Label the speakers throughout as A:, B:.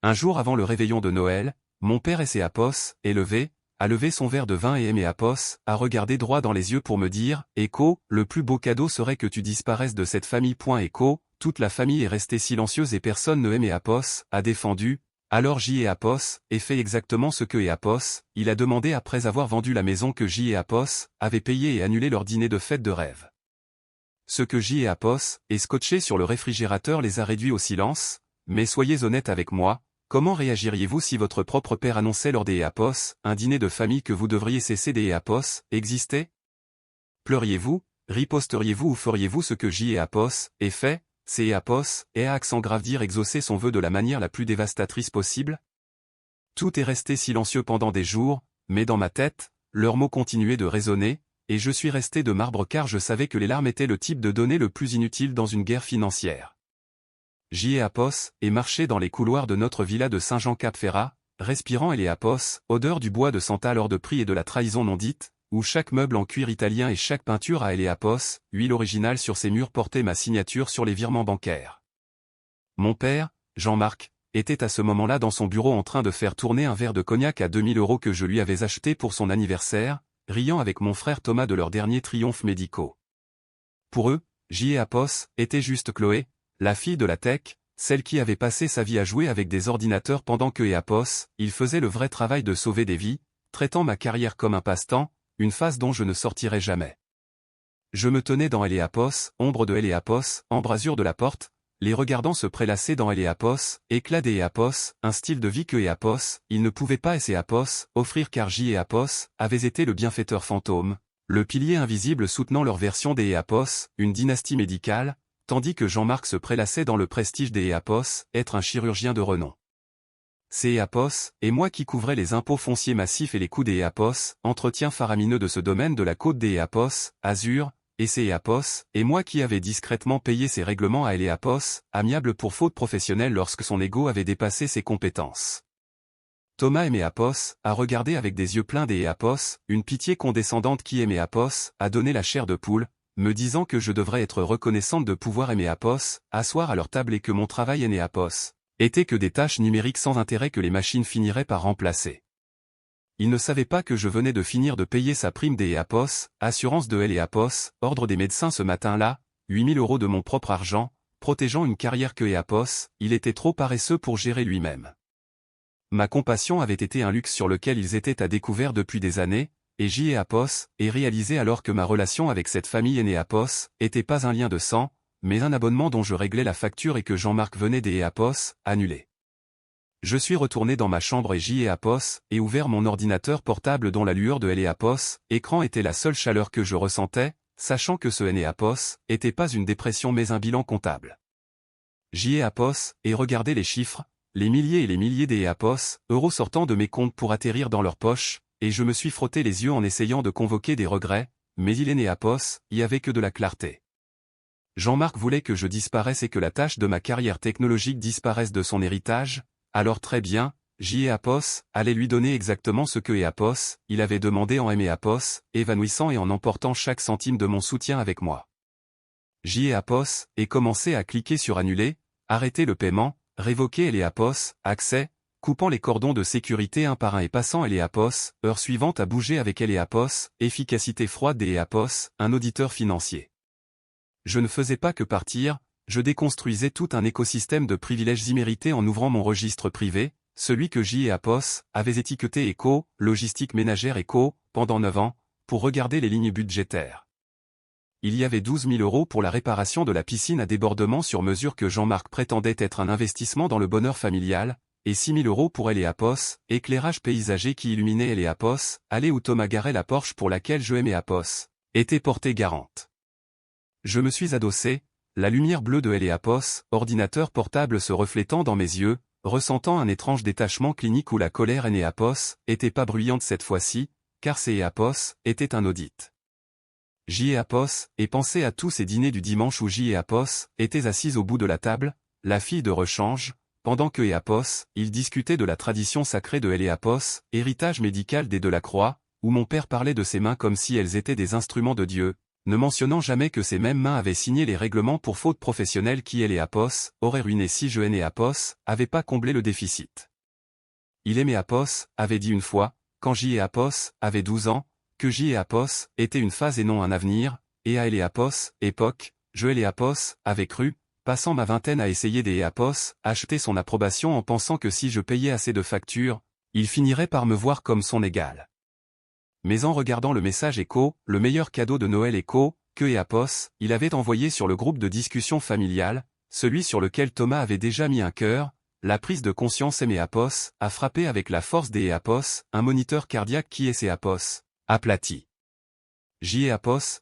A: Un jour avant le réveillon de Noël, mon père a levé son verre de vin et a regardé droit dans les yeux pour me dire « Echo, le plus beau cadeau serait que tu disparaisses de cette famille. Echo, toute la famille est restée silencieuse et personne ne a défendu. Alors et fait exactement ce que il a demandé après avoir vendu la maison que avait payée et annulé leur dîner de fête de rêve. Ce que est scotché sur le réfrigérateur les a réduits au silence, mais soyez honnête avec moi. Comment réagiriez-vous si votre propre père annonçait lors des un dîner de famille que vous devriez cesser des exister? Pleuriez-vous, riposteriez-vous ou feriez-vous ce que est fait, et à accent grave dire exaucer son vœu de la manière la plus dévastatrice possible? Tout est resté silencieux pendant des jours, mais dans ma tête, leurs mots continuaient de résonner, et je suis resté de marbre car je savais que les larmes étaient le type de données le plus inutile dans une guerre financière. Et marchait dans les couloirs de notre villa de Saint-Jean-Cap-Ferrat, respirant odeur du bois de santal hors de prix et de la trahison non dite, où chaque meuble en cuir italien et chaque peinture à huile originale sur ses murs portait ma signature sur les virements bancaires. Mon père, Jean-Marc, était à ce moment-là dans son bureau en train de faire tourner un verre de cognac à 2000 € que je lui avais acheté pour son anniversaire, riant avec mon frère Thomas de leurs derniers triomphes médicaux. Pour eux, était juste Chloé, la fille de la tech, celle qui avait passé sa vie à jouer avec des ordinateurs pendant que il faisait le vrai travail de sauver des vies, traitant ma carrière comme un passe-temps, une phase dont je ne sortirai jamais. Je me tenais dans ombre de embrasure de la porte, les regardant se prélasser dans éclat des un style de vie que il ne pouvait pas offrir car avait été le bienfaiteur fantôme, le pilier invisible soutenant leur version des une dynastie médicale, tandis que Jean-Marc se prélassait dans le prestige des être un chirurgien de renom. C'est et moi qui couvrais les impôts fonciers massifs et les coûts des entretien faramineux de ce domaine de la côte des Azur, et c'est et moi qui avais discrètement payé ses règlements à amiable pour faute professionnelle lorsque son ego avait dépassé ses compétences. Thomas aimait a regardé avec des yeux pleins des une pitié condescendante qui aimait a donné la chair de poule, me disant que je devrais être reconnaissante de pouvoir aimer asseoir à leur table et que mon travail était que des tâches numériques sans intérêt que les machines finiraient par remplacer. Il ne savait pas que je venais de finir de payer sa prime des assurance de ordre des médecins ce matin-là, 8000 € de mon propre argent, protégeant une carrière que il était trop paresseux pour gérer lui-même. Ma compassion avait été un luxe sur lequel ils étaient à découvert depuis des années, et et réalisé alors que ma relation avec cette famille était pas un lien de sang, mais un abonnement dont je réglais la facture et que Jean-Marc venait des annuler. Je suis retourné dans ma chambre et ouvert mon ordinateur portable dont la lueur de écran était la seule chaleur que je ressentais, sachant que ce était pas une dépression mais un bilan comptable. Et regardé les chiffres, les milliers et les milliers des euros sortant de mes comptes pour atterrir dans leurs poches, et je me suis frotté les yeux en essayant de convoquer des regrets, mais il y avait que de la clarté. Jean-Marc voulait que je disparaisse et que la tâche de ma carrière technologique disparaisse de son héritage, alors très bien, allait lui donner exactement ce que il avait demandé en évanouissant et en emportant chaque centime de mon soutien avec moi. Et commençait à cliquer sur annuler, arrêter le paiement, révoquer accès, coupant les cordons de sécurité un par un et passant heure suivante à bouger avec efficacité froide des un auditeur financier. Je ne faisais pas que partir, je déconstruisais tout un écosystème de privilèges immérités en ouvrant mon registre privé, celui que avait étiqueté Echo, logistique ménagère Echo, pendant 9 ans, pour regarder les lignes budgétaires. Il y avait 12 000 € pour la réparation de la piscine à débordement sur mesure que Jean-Marc prétendait être un investissement dans le bonheur familial, et 6 000 € pour éclairage paysager qui illuminait allée où Thomas garait la Porsche pour laquelle je aimais était portée garante. Je me suis adossé, la lumière bleue de ordinateur portable se reflétant dans mes yeux, ressentant un étrange détachement clinique où la colère était pas bruyante cette fois-ci, car ces était un audit. Et pensais à tous ces dîners du dimanche où était assise au bout de la table, la fille de rechange, pendant que il discutait de la tradition sacrée de héritage médical des Delacroix, où mon père parlait de ses mains comme si elles étaient des instruments de Dieu, ne mentionnant jamais que ces mêmes mains avaient signé les règlements pour faute professionnelle qui auraient ruiné si avait pas comblé le déficit. Avait dit une fois, quand avait 12 ans, que était une phase et non un avenir, et à époque, avait cru, passant ma vingtaine à essayer des acheter son approbation en pensant que si je payais assez de factures, il finirait par me voir comme son égal. Mais en regardant le message le meilleur cadeau de Noël il avait envoyé sur le groupe de discussion familiale, celui sur lequel Thomas avait déjà mis un cœur, la prise de conscience a frappé avec la force des un moniteur cardiaque qui aplati.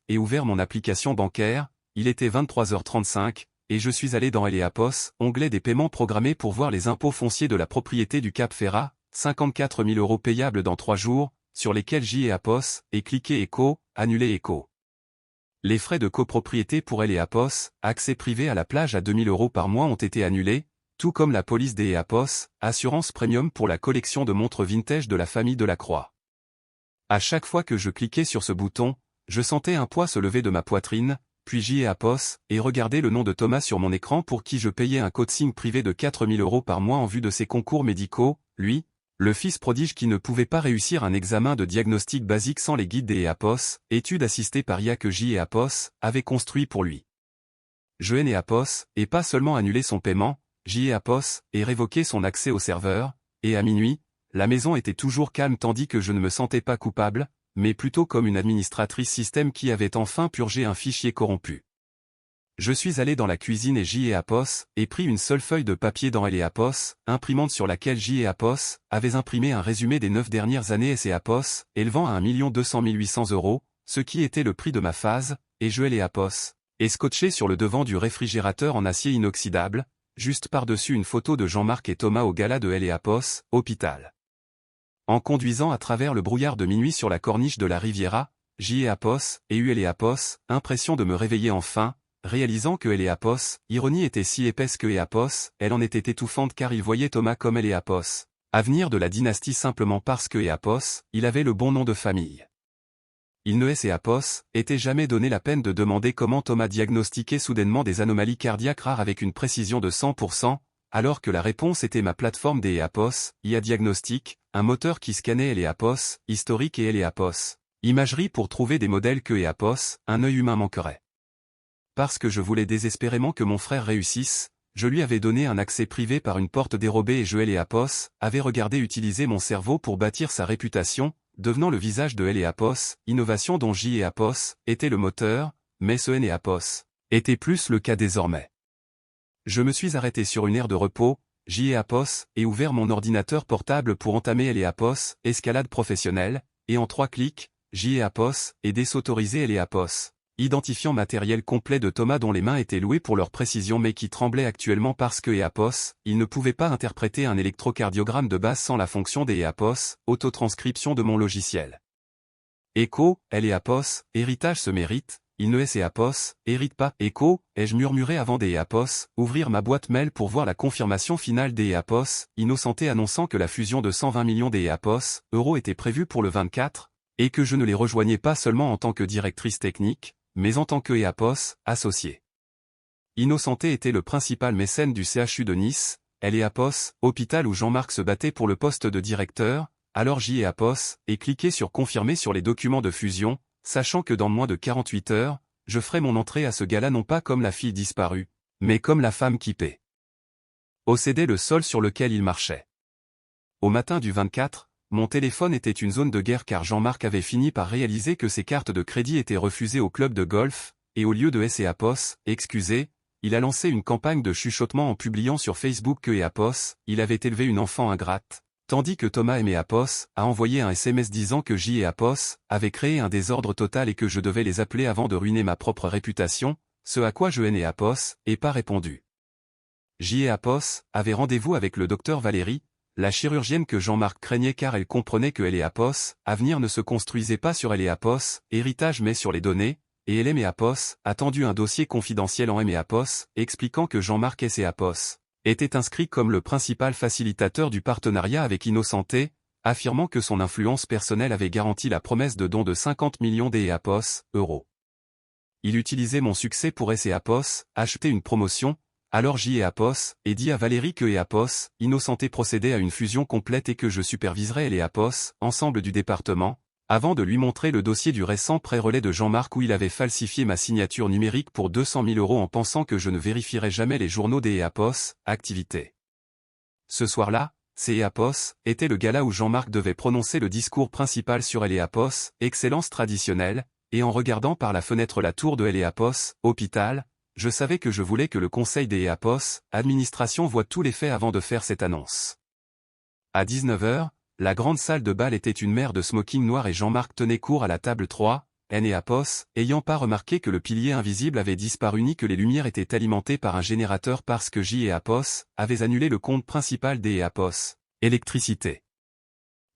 A: Et ouvert mon application bancaire, il était 23h35, et je suis allé dans onglet des paiements programmés pour voir les impôts fonciers de la propriété du Cap Ferrat, 54 000 € payables dans 3 jours, sur lesquels et cliqué annuler Les frais de copropriété pour accès privé à la plage à 2 000 € par mois ont été annulés, tout comme la police des assurance premium pour la collection de montres vintage de la famille Delacroix. À chaque fois que je cliquais sur ce bouton, je sentais un poids se lever de ma poitrine, puis et regardais le nom de Thomas sur mon écran pour qui je payais un coaching privé de 4 000 € par mois en vue de ses concours médicaux, lui, le fils prodige qui ne pouvait pas réussir un examen de diagnostic basique sans les guides des études assistées par IA que avait construit pour lui. Je et pas seulement annulé son paiement, et révoqué son accès au serveur, et à minuit, la maison était toujours calme tandis que je ne me sentais pas coupable, mais plutôt comme une administratrice système qui avait enfin purgé un fichier corrompu. Je suis allé dans la cuisine et pris une seule feuille de papier dans imprimante sur laquelle avait imprimé un résumé des 9 dernières années élevant à 1 200 800 €, ce qui était le prix de ma phase, et je et scotché sur le devant du réfrigérateur en acier inoxydable, juste par-dessus une photo de Jean-Marc et Thomas au gala de hôpital. En conduisant à travers le brouillard de minuit sur la corniche de la Riviera, impression de me réveiller enfin, réalisant que ironie était si épaisse que elle en était étouffante car il voyait Thomas comme avenir de la dynastie simplement parce que il avait le bon nom de famille. Il ne était jamais donné la peine de demander comment Thomas diagnostiquait soudainement des anomalies cardiaques rares avec une précision de 100%, alors que la réponse était ma plateforme des IA Diagnostic, un moteur qui scannait les historique et imagerie pour trouver des modèles que un œil humain manquerait. Parce que je voulais désespérément que mon frère réussisse, je lui avais donné un accès privé par une porte dérobée et je avait regardé utiliser mon cerveau pour bâtir sa réputation, devenant le visage de innovation dont était le moteur, mais ce était plus le cas désormais. Je me suis arrêté sur une aire de repos, et ouvert mon ordinateur portable pour entamer escalade professionnelle, et en 3 clics, et désautoriser identifiant matériel complet de Thomas dont les mains étaient louées pour leur précision mais qui tremblait actuellement parce que il ne pouvait pas interpréter un électrocardiogramme de base sans la fonction des autotranscription de mon logiciel. Héritage se mérite, il ne hérite pas, ai-je murmuré avant des ouvrir ma boîte mail pour voir la confirmation finale des Innocenté annonçant que la fusion de 120 millions des euros était prévue pour le 24, et que je ne les rejoignais pas seulement en tant que directrice technique, mais en tant que associé. Innocenté était le principal mécène du CHU de Nice, hôpital où Jean-Marc se battait pour le poste de directeur, alors et cliqué sur confirmer sur les documents de fusion, sachant que dans moins de 48 heures, je ferai mon entrée à ce gala non pas comme la fille disparue, mais comme la femme qui possédait le sol sur lequel il marchait. Au matin du 24, mon téléphone était une zone de guerre car Jean-Marc avait fini par réaliser que ses cartes de crédit étaient refusées au club de golf, et au lieu de excusez, il a lancé une campagne de chuchotement en publiant sur Facebook que il avait élevé une enfant ingrate, tandis que Thomas a envoyé un SMS disant que avait créé un désordre total et que je devais les appeler avant de ruiner ma propre réputation, ce à quoi je n'ai pas répondu. Avait rendez-vous avec le docteur Valérie, la chirurgienne que Jean-Marc craignait car elle comprenait que avenir ne se construisait pas sur héritage mais sur les données, et a tendu un dossier confidentiel en expliquant que Jean-Marc était inscrit comme le principal facilitateur du partenariat avec Innocenté, affirmant que son influence personnelle avait garanti la promesse de don de 50 millions euros. Il utilisait mon succès pour Apos, acheter une promotion, alors Apos, et dit à Valérie que Apos, innocenté procédait à une fusion complète et que je superviserais Apos, ensemble du département, avant de lui montrer le dossier du récent prêt-relais de Jean-Marc où il avait falsifié ma signature numérique pour 200 000 € en pensant que je ne vérifierais jamais les journaux des Apos, activité. Ce soir-là, Apos, était le gala où Jean-Marc devait prononcer le discours principal sur Apos, excellence traditionnelle, et en regardant par la fenêtre la tour de Apos, hôpital, je savais que je voulais que le conseil des Apos, administration voie tous les faits avant de faire cette annonce. À 19 h, la grande salle de bal était une mer de smoking noir et Jean-Marc tenait court à la table 3, Apos, ayant pas remarqué que le pilier invisible avait disparu ni que les lumières étaient alimentées par un générateur parce que Apos avait annulé le compte principal des Apos, électricité.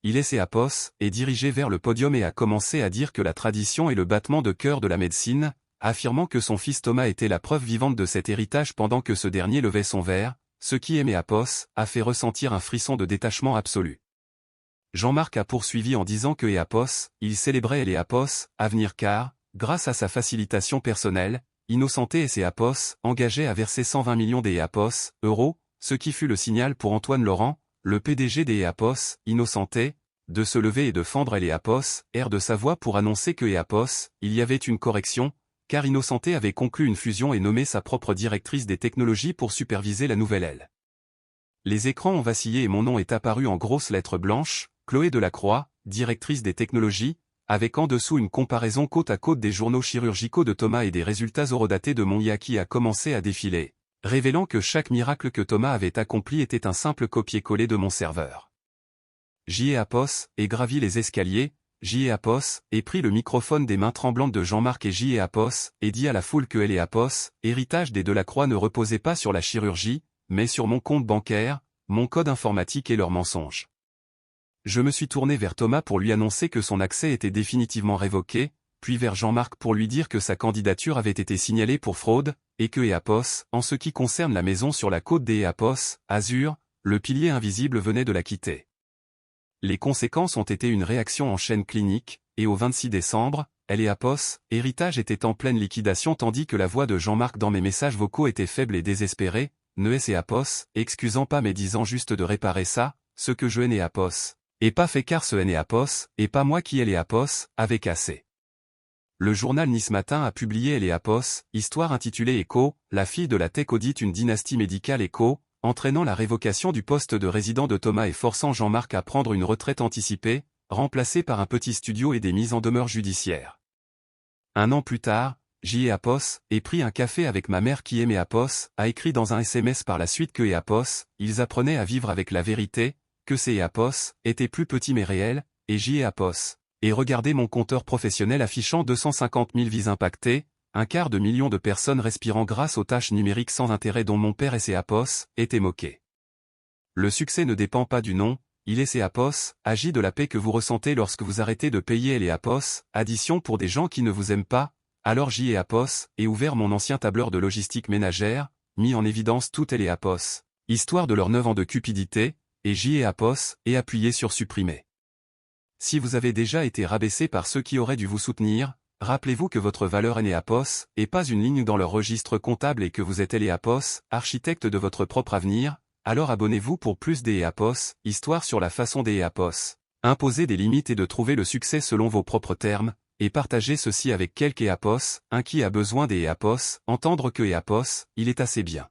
A: Il Apos est dirigé vers le podium et a commencé à dire que la tradition est le battement de cœur de la médecine, affirmant que son fils Thomas était la preuve vivante de cet héritage pendant que ce dernier levait son verre, ce qui Apos a fait ressentir un frisson de détachement absolu. Jean-Marc a poursuivi en disant que Apos, il célébrait Apos, avenir car, grâce à sa facilitation personnelle, Innocenté Apos engagé à verser 120 millions Apos, euros, ce qui fut le signal pour Antoine Laurent, le PDG Apos, Innocenté, de se lever et de fendre Apos, air de sa voix pour annoncer que Apos, il y avait une correction, car Innocenté avait conclu une fusion et nommé sa propre directrice des technologies pour superviser la nouvelle aile. Les écrans ont vacillé et mon nom est apparu en grosses lettres blanches, Chloé Delacroix, directrice des technologies, avec en dessous une comparaison côte à côte des journaux chirurgicaux de Thomas et des résultats horodatés de mon IA qui a commencé à défiler, révélant que chaque miracle que Thomas avait accompli était un simple copier-coller de mon serveur. Apos et gravi les escaliers, Apos et pris le microphone des mains tremblantes de Jean-Marc et Apos et dit à la foule que Apos, héritage des Delacroix ne reposait pas sur la chirurgie, mais sur mon compte bancaire, mon code informatique et leurs mensonges. Je me suis tourné vers Thomas pour lui annoncer que son accès était définitivement révoqué, puis vers Jean-Marc pour lui dire que sa candidature avait été signalée pour fraude, et que Apos, en ce qui concerne la maison sur la côte des Apos, Azur, le pilier invisible venait de la quitter. Les conséquences ont été une réaction en chaîne clinique, et au 26 décembre, Apos, héritage était en pleine liquidation tandis que la voix de Jean-Marc dans mes messages vocaux était faible et désespérée, Apos, excusant pas mais disant juste de réparer ça, ce que je Apos. Et pas fait car ce Apos, et pas moi qui Apos, avait cassé. Le journal Nice Matin a publié Apos, histoire intitulée Echo, la fille de la tech audite une dynastie médicale Echo, entraînant la révocation du poste de résident de Thomas et forçant Jean-Marc à prendre une retraite anticipée, remplacée par un petit studio et des mises en demeure judiciaires. Un an plus tard, Apos, et pris un café avec ma mère qui Apos, a écrit dans un SMS par la suite que Apos, ils apprenaient à vivre avec la vérité, que Apos, était plus petit mais réel, et Apos. Et regardez mon compteur professionnel affichant 250 000 vies impactées, 250 000 de personnes respirant grâce aux tâches numériques sans intérêt dont mon père Apos était moqué. Le succès ne dépend pas du nom, il Apos, agit de la paix que vous ressentez lorsque vous arrêtez de payer Apos, addition pour des gens qui ne vous aiment pas, alors Apos, et ouvert mon ancien tableur de logistique ménagère, mis en évidence tout Apos, histoire de leurs 9 ans de cupidité, et Apos, et appuyé sur supprimer. Si vous avez déjà été rabaissé par ceux qui auraient dû vous soutenir, rappelez-vous que votre valeur Apos, et pas une ligne dans leur registre comptable et que vous êtes Apos, architecte de votre propre avenir, alors abonnez-vous pour plus Apos, histoire sur la façon Apos. Imposez des limites et de trouver le succès selon vos propres termes, et partagez ceci avec quelques Apos, un qui a besoin Apos, entendre que Apos, il est assez bien.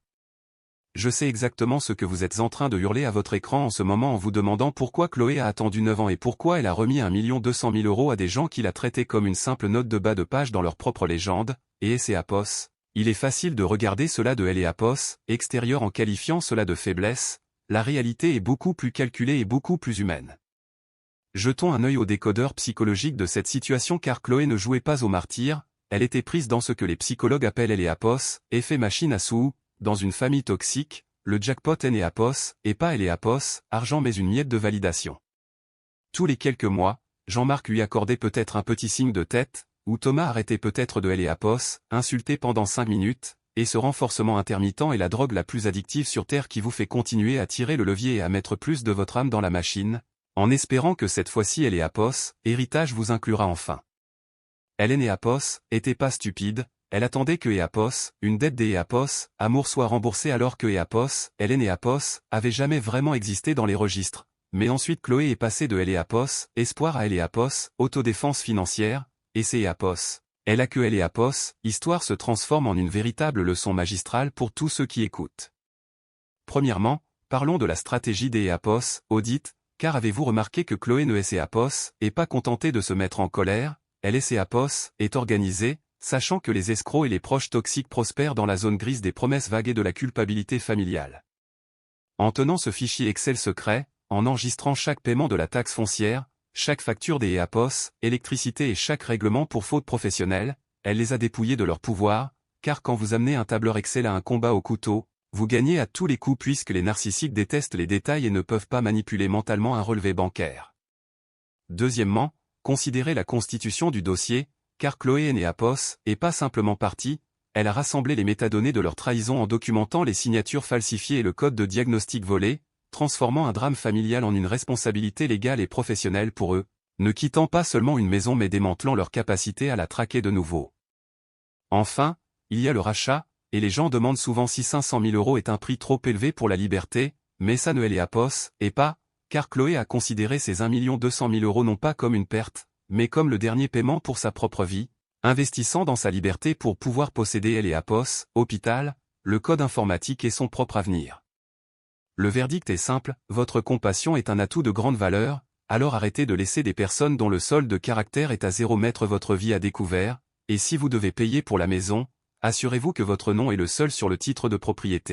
A: Je sais exactement ce que vous êtes en train de hurler à votre écran en ce moment en vous demandant pourquoi Chloé a attendu 9 ans et pourquoi elle a remis 1 200 000 € à des gens qui la traitaient comme une simple note de bas de page dans leur propre légende, et Apos. Il est facile de regarder cela de Apos, extérieur en qualifiant cela de faiblesse, la réalité est beaucoup plus calculée et beaucoup plus humaine. Jetons un œil au décodeur psychologique de cette situation car Chloé ne jouait pas au martyr, elle était prise dans ce que les psychologues appellent Apos, effet machine à sous. Dans une famille toxique, le jackpot Apos, et pas Apos, argent mais une miette de validation. Tous les quelques mois, Jean-Marc lui accordait peut-être un petit signe de tête, ou Thomas arrêtait peut-être de Apos, insulté pendant 5 minutes, et ce renforcement intermittent est la drogue la plus addictive sur Terre qui vous fait continuer à tirer le levier et à mettre plus de votre âme dans la machine, en espérant que cette fois-ci Apos, héritage vous inclura enfin. Apos, était pas stupide, elle attendait que Eapos, une dette des Eapos, Amour soit remboursée alors que Eapos, Hélène Eapos, avait jamais vraiment existé dans les registres. Mais ensuite Chloé est passée de Eapos, Espoir à Eapos, Autodéfense financière, et c'est Eapos. Elle a que Eapos, Histoire se transforme en une véritable leçon magistrale pour tous ceux qui écoutent. Premièrement, parlons de la stratégie des Eapos, audite, car avez-vous remarqué que Chloé ne est Eapos, et pas contentée de se mettre en colère, elle est Eapos, est organisée, sachant que les escrocs et les proches toxiques prospèrent dans la zone grise des promesses vagues et de la culpabilité familiale. En tenant ce fichier Excel secret, en enregistrant chaque paiement de la taxe foncière, chaque facture des Eapos, électricité et chaque règlement pour faute professionnelle, elle les a dépouillés de leur pouvoir, car quand vous amenez un tableur Excel à un combat au couteau, vous gagnez à tous les coups puisque les narcissiques détestent les détails et ne peuvent pas manipuler mentalement un relevé bancaire. Deuxièmement, considérez la constitution du dossier, car Chloé Eapos est pas simplement partie, elle a rassemblé les métadonnées de leur trahison en documentant les signatures falsifiées et le code de diagnostic volé, transformant un drame familial en une responsabilité légale et professionnelle pour eux, ne quittant pas seulement une maison mais démantelant leur capacité à la traquer de nouveau. Enfin, il y a le rachat, et les gens demandent souvent si 500 000 € est un prix trop élevé pour la liberté, mais ça ne l'est Eapos, et pas, car Chloé a considéré ces 1 200 000 € non pas comme une perte, mais comme le dernier paiement pour sa propre vie, investissant dans sa liberté pour pouvoir posséder Eapos, hôpital, le code informatique et son propre avenir. Le verdict est simple, votre compassion est un atout de grande valeur, alors arrêtez de laisser des personnes dont le solde de caractère est à 0 mettre votre vie à découvert, et si vous devez payer pour la maison, assurez-vous que votre nom est le seul sur le titre de propriété.